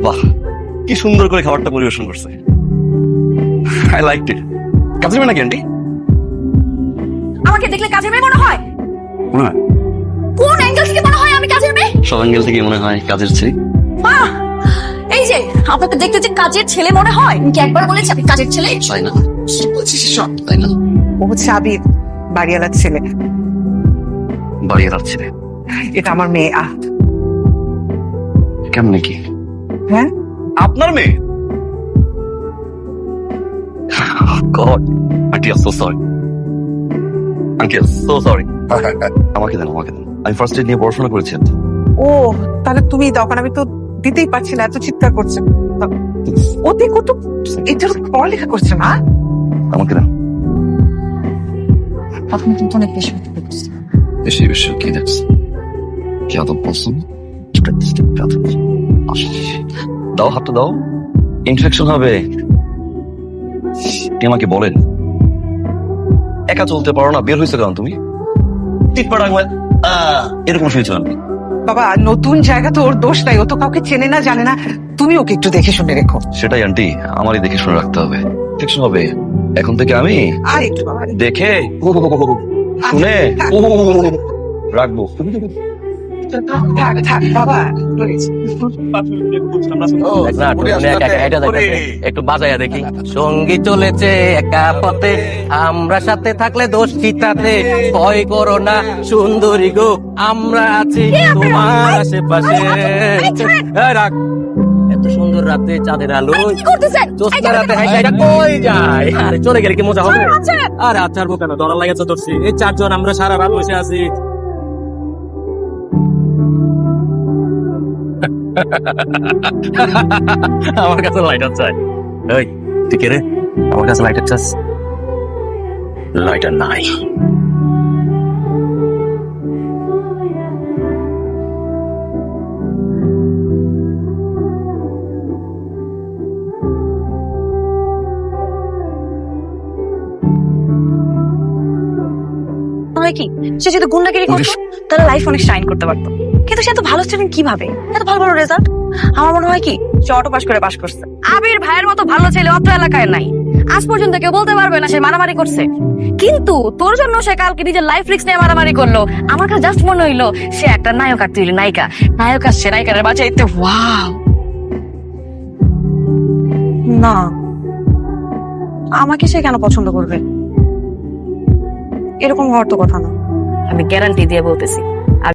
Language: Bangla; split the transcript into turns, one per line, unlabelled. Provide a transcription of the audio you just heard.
বাহ, কি সুন্দর করে খাবারটা পরিবেশন করছে। I like it. কাজের মেয়ে নাকি আন্টি?
আমাকে দেখলে কাজের মেয়ে মনে হয়?
মনে হয়।
কোন অ্যাঙ্গেল থেকে মনে হয় আমি কাজের মেয়ে?
সব অ্যাঙ্গেল থেকে মনে হয় কাজের ছেলে।
আহ, এই যে আপনাকে দেখতে যে কাজের ছেলে মনে হয়, আমি কি একবার বলেছি আপনি কাজের ছেলে?
তাই না? বলছিস সব তাই না?
ও হচ্ছে আবির, বাড়িওয়ালার ছেলে।
বাড়িয়ে যাচ্ছে।
এটা আমার মেয়ে।
কেমন নাকি?
হ্যাঁ,
আপনার মেয়ে? God, aunty I so sorry. Uncle so sorry. আমাকে দেন, আমাকে দেন। আমি ফার্স্ট এড নিয়ে পড়াশোনা করেছি।
ও তাহলে তুমি দাও, কারণ আমি তো দিতেই পারছি না, এত চিৎকার করছে। ও দেখো তো, এটার পড়ালেখা করছে না।
আমাকে দেন।
আপনি কিন্তু অনেক বেশি করতেছেন।
বেশি বেশি কি দেখছি? কি আদব বলছেন? দাও, হাতটা দাও, ইনফেকশন হবে। আপনি আমাকে বলেন, একা চলতে পারো না, বের হয়েছে কেন তুমি? এরকম শুয়েছো আপনি?
বাবা, নতুন জায়গা তো ওর দোষ নাই, ও তো কাউকে চেনে না জানে না। তুমি ওকে একটু দেখে শুনে রেখো।
সেটাই আন্টি, আমারই দেখে শুনে রাখতে হবে। ইনফেকশন হবে, এখন থেকে আমি
আর একটু বাবা,
দেখে শুনে রাখবো।
থাক থাক বাবা।
একটু বাজাইয়া দেখি। সঙ্গী চলেছে একা পথে, আমরা সাথে থাকলে দোষ চিতাতে। ভয় করো না সুন্দরী গো, আমরা আছি তোমার আশেপাশে। এই রাখ। এত সুন্দর রাতে চাঁদের আলো,
কি করতেছেন?
জ্যোৎস্না রাতে হাইটা কই যায়? আরে চলে গেলে কি মজা হবে? আরে আচ্ছা কেন ডলার লাগাচ্ছে ধরছি। এই চারজন আমরা সারা রাত বসে আছি। আমার কাছে লাইটার চাই। এই ঠিক রে, আমার কাছে লাইটার চাস? লাইটার নাই।
কি সে যদি গুন্ডাগিরি করতো তাহলে লাইফ অনেক শাইন করতে পারতো, কিন্তু সে এত ভালো স্টুডেন্ট কিভাবে, এত ভালো ভালো রেজাল্ট? আমার মনে হয় কি সে অটো পাস করে পাস করছে। আবির ভাইয়ের মতো ভালো ছেলে অত এলাকায় নাই, আজ পর্যন্ত কেউ বলতে পারবে না সে মারামারি করছে। কিন্তু তোর জন্য সে কালকে নিজের লাইফ রিস্ক নিয়ে মারামারি করলো। আমার কাছে জাস্ট মনে হইলো সে একটা নায়ক আর তুই হলি নায়িকা। নায়ক আসছে নায়িকার বাঁচাইতে। ওয়াও, না আমাকে সে কেন পছন্দ করবে? এরকম হওয়ার তো কথা না। আমি গ্যারান্টি দিয়ে বলতেছি